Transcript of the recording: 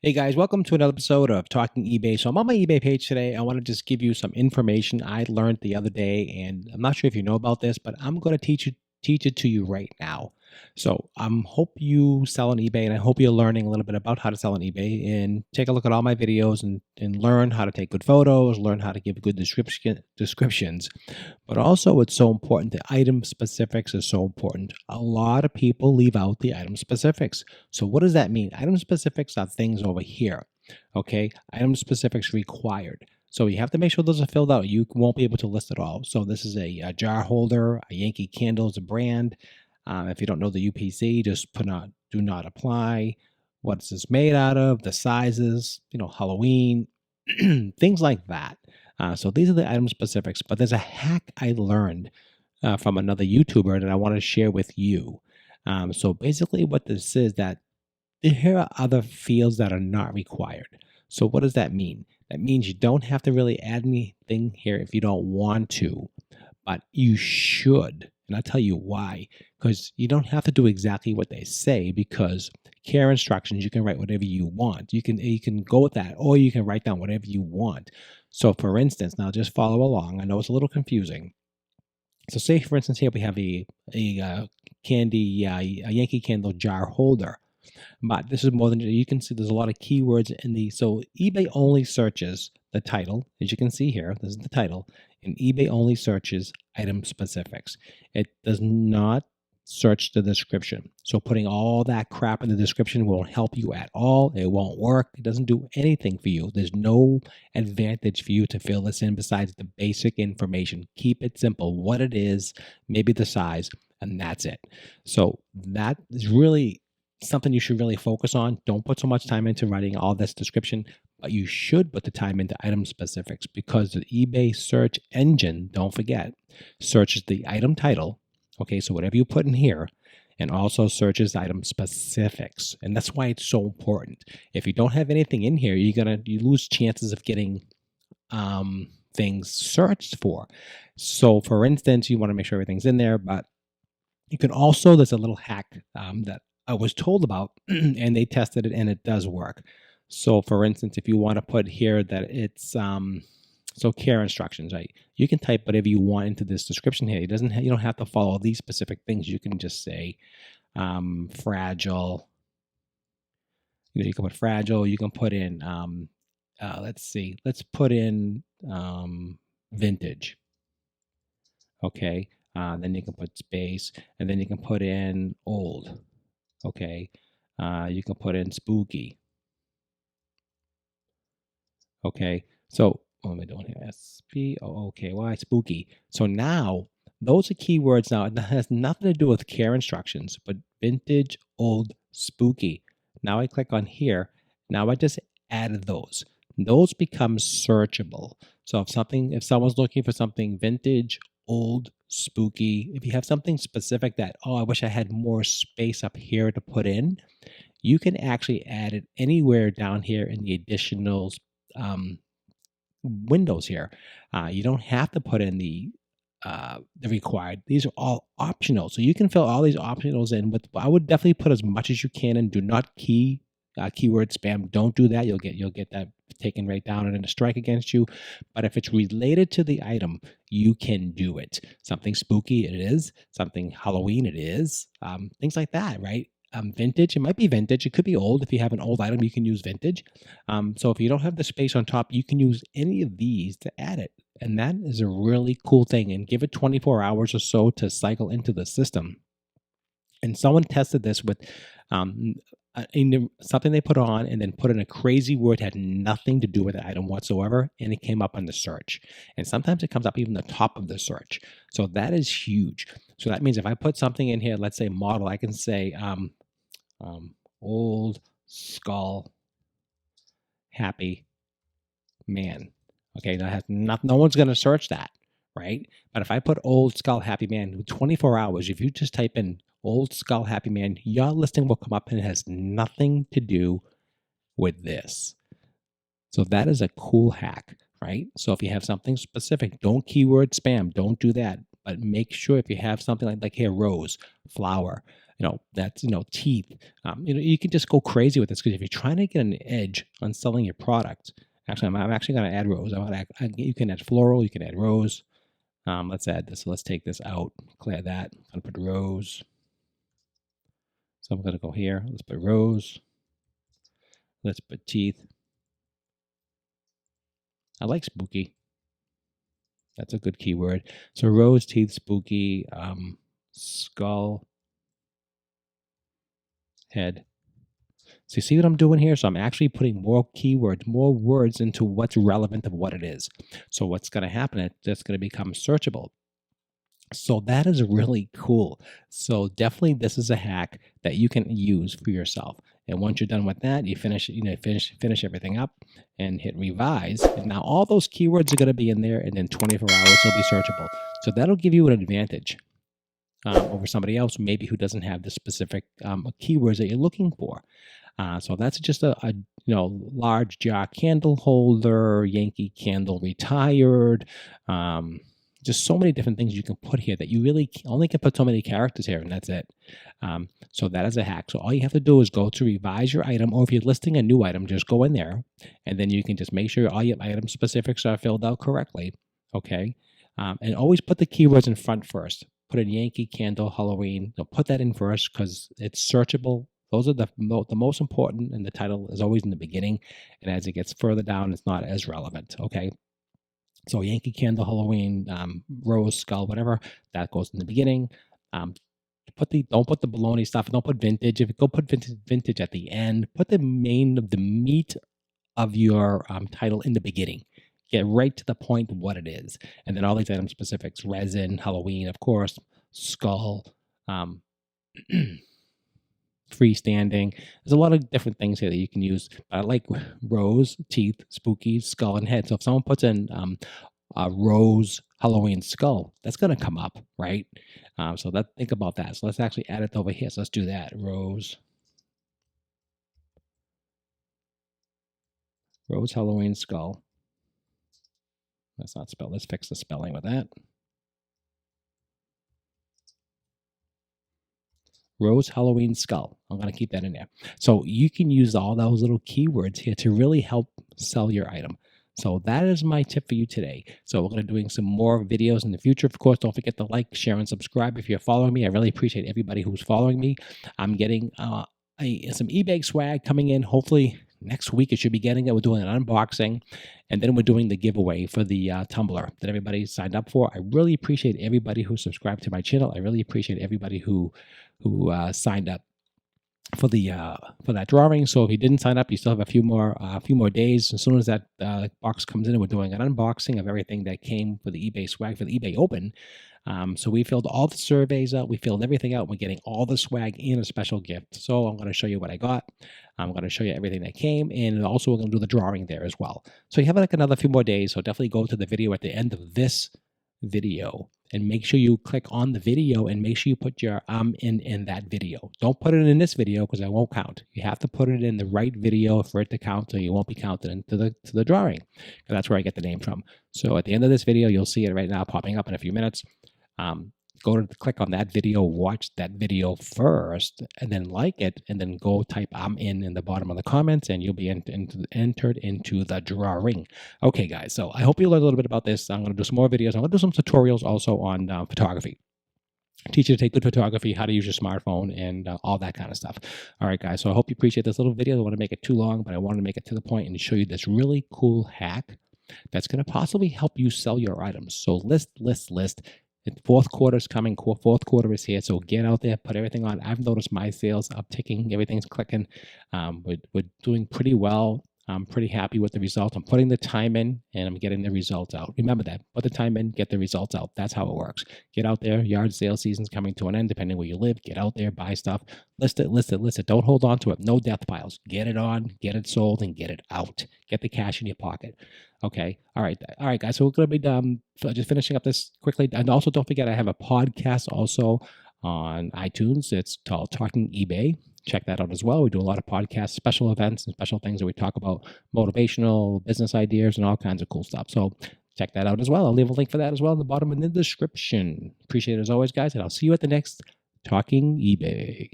Hey guys, welcome to another episode of Talking eBay. So I'm on my eBay page today. I want to just give you some information I learned the other day, and I'm not sure if you know about this, but I'm going to teach it to you right now. So hope you sell on eBay, and I hope you're learning a little bit about how to sell on eBay. And take a look at all my videos and learn how to take good photos, learn how to give good descriptions. But also, it's so important. The item specifics is so important. A lot of people leave out the item specifics. So what does that mean? Item specifics are things over here. Okay, item specifics required. So you have to make sure those are filled out. You won't be able to list it all. So this is a jar holder, a Yankee candle is a brand. If you don't know the UPC, just put not do not apply. What's this made out of? The sizes, Halloween, things like that. So these are the item specifics, but there's a hack I learned from another YouTuber that I want to share with you. So basically what this is that here are other fields that are not required. So what does that mean? That means you don't have to really add anything here if you don't want to, but you should. And I'll tell you why. Because you don't have to do exactly what they say, because care instructions, you can write whatever you want. You can go with that, or you can write down whatever you want. So for instance, now just follow along. I know it's a little confusing. So say for instance here we have a Yankee candle jar holder. But this is more than you can see. There's a lot of keywords in the so eBay only searches the title, as you can see here. This is the title, and eBay only searches item specifics. It does not search the description. So putting all that crap in the description won't help you at all. It won't work. It doesn't do anything for you. There's no advantage for you to fill this in besides the basic information. Keep it simple. What it is, maybe the size, and that's it. So that is really something you should really focus on. Don't put so much time into writing all this description, but you should put the time into item specifics, because the eBay search engine, don't forget, searches the item title. Okay, so whatever you put in here, and also searches item specifics. And that's why it's so important. If you don't have anything in here, you lose chances of getting things searched for. So for instance, you want to make sure everything's in there, but you can also, there's a little hack that I was told about, and they tested it, and it does work. So for instance, if you want to put here that it's so care instructions, right? You can type whatever you want into this description here. You don't have to follow these specific things. You can just say fragile. You can put fragile. You can put in let's see. Let's put in vintage. Okay. Then you can put space, and then you can put in old. Okay. You can put in spooky. Okay. So what am I doing here? SP. Oh, okay. Why spooky? So now those are keywords. Now it has nothing to do with care instructions, but vintage, old, spooky. Now I click on here. Now I just added those. Those become searchable. So if someone's looking for something vintage, old, spooky, if you have something specific that, oh, I wish I had more space up here to put in, you can actually add it anywhere down here in the additional windows here. You don't have to put in the required. These are all optional. So you can fill all these optionals in with, I would definitely put as much as you can, and do not keyword spam. Don't do that. You'll get that taken right down and a strike against you. But if it's related to the item, you can do it. Something spooky, it is. Something Halloween, it is. Things like that, right? Vintage, it might be vintage. It could be old. If you have an old item, you can use vintage. So if you don't have the space on top, you can use any of these to add it. And that is a really cool thing. And give it 24 hours or so to cycle into the system. And someone tested this with something they put on, and then put in a crazy word, had nothing to do with the item whatsoever, and it came up on the search. And sometimes it comes up even the top of the search. So that is huge. So that means if I put something in here, let's say model, I can say old skull happy man. Okay, that has no one's going to search that, right? But if I put old skull happy man, 24 hours, if you just type in old skull happy man, your listing will come up, and it has nothing to do with this. So that is a cool hack, right? So if you have something specific, don't keyword spam, don't do that. But make sure if you have something like here, rose, flower, that's, teeth. You can just go crazy with this because if you're trying to get an edge on selling your product, actually, I'm actually going to add rose. You can add floral, you can add rose. Let's add this. Let's take this out, clear that. I'm going to put rose. So I'm going to go here. Let's put rose. Let's put teeth. I like spooky. That's a good keyword. So rose, teeth, spooky, skull, head. So you see what I'm doing here? So I'm actually putting more keywords, more words into what's relevant of what it is. So what's going to happen? It's just going to become searchable. So that is really cool. So definitely this is a hack that you can use for yourself. And once you're done with that, you finish everything up and hit revise. And now all those keywords are going to be in there, and then 24 hours will be searchable. So that'll give you an advantage over somebody else maybe who doesn't have the specific keywords that you're looking for. So that's just a large jar candle holder, Yankee Candle retired. Just so many different things you can put here that you really only can put so many characters here, and that's it. So that is a hack. So all you have to do is go to revise your item, or if you're listing a new item, just go in there, and then you can just make sure all your item specifics are filled out correctly, okay? And always put the keywords in front first. Put in Yankee Candle Halloween. Put that in first because it's searchable. Those are the most important, and the title is always in the beginning, and as it gets further down, it's not as relevant, okay? So Yankee Candle Halloween, rose, skull, whatever, that goes in the beginning. Don't put the baloney stuff. Don't put vintage. If you go put vintage at the end, put the meat of your title in the beginning. Get right to the point of what it is. And then all these item specifics, resin, Halloween, of course, skull, freestanding. There's a lot of different things here that you can use. I like rose, teeth, spooky, skull, and head. So if someone puts in rose, Halloween, skull, that's going to come up, right? So think about that. So let's actually add it over here. So let's do that. Rose, Halloween, skull. Let's not spell. Let's fix the spelling with that. Rose, Halloween, skull. I'm going to keep that in there. So you can use all those little keywords here to really help sell your item. So that is my tip for you today. So we're going to be doing some more videos in the future. Of course, don't forget to like, share, and subscribe if you're following me. I really appreciate everybody who's following me. I'm getting some eBay swag coming in. Hopefully next week, it should be getting it. We're doing an unboxing, and then we're doing the giveaway for the tumbler that everybody signed up for. I really appreciate everybody who subscribed to my channel. I really appreciate everybody who signed up for that drawing. So if you didn't sign up, you still have a few more days. As soon as that box comes in, we're doing an unboxing of everything that came for the eBay swag for the eBay Open. So we filled all the surveys out. We filled everything out. We're getting all the swag and a special gift. So I'm going to show you what I got. I'm going to show you everything that came. And also we're going to do the drawing there as well. So you have like another few more days. So definitely go to the video at the end of this video and make sure you click on the video and make sure you put your in that video. Don't put it in this video because I won't count. You have to put it in the right video for it to count, or you won't be counted into the drawing. And that's where I get the name from. So at the end of this video, you'll see it right now popping up in a few minutes. Click on that video, watch that video first, and then like it, and then go type I'm in the bottom of the comments, and you'll be entered into the drawing. Okay, guys, so I hope you learned a little bit about this. I'm going to do some more videos. I'm going to do some tutorials also on photography. Teach you to take good photography, how to use your smartphone, and all that kind of stuff. All right, guys, so I hope you appreciate this little video. I don't want to make it too long, but I wanted to make it to the point and show you this really cool hack that's going to possibly help you sell your items. So list. The fourth quarter is coming. Fourth quarter is here. So get out there, put everything on. I've noticed my sales upticking. Everything's clicking. We're doing pretty well. I'm pretty happy with the results. I'm putting the time in, and I'm getting the results out. Remember that. Put the time in, get the results out. That's how it works. Get out there. Yard sale season's coming to an end, depending where you live. Get out there, buy stuff. List it. Don't hold on to it. No death piles. Get it on, get it sold, and get it out. Get the cash in your pocket. Okay. All right, guys. So we're going to be just finishing up this quickly. And also, don't forget, I have a podcast also on iTunes. It's called Talking eBay. Check that out as well. We do a lot of podcasts, special events, and special things that we talk about motivational business ideas and all kinds of cool stuff. So check that out as well. I'll leave a link for that as well in the bottom in the description. Appreciate it as always, guys, and I'll see you at the next Talking eBay.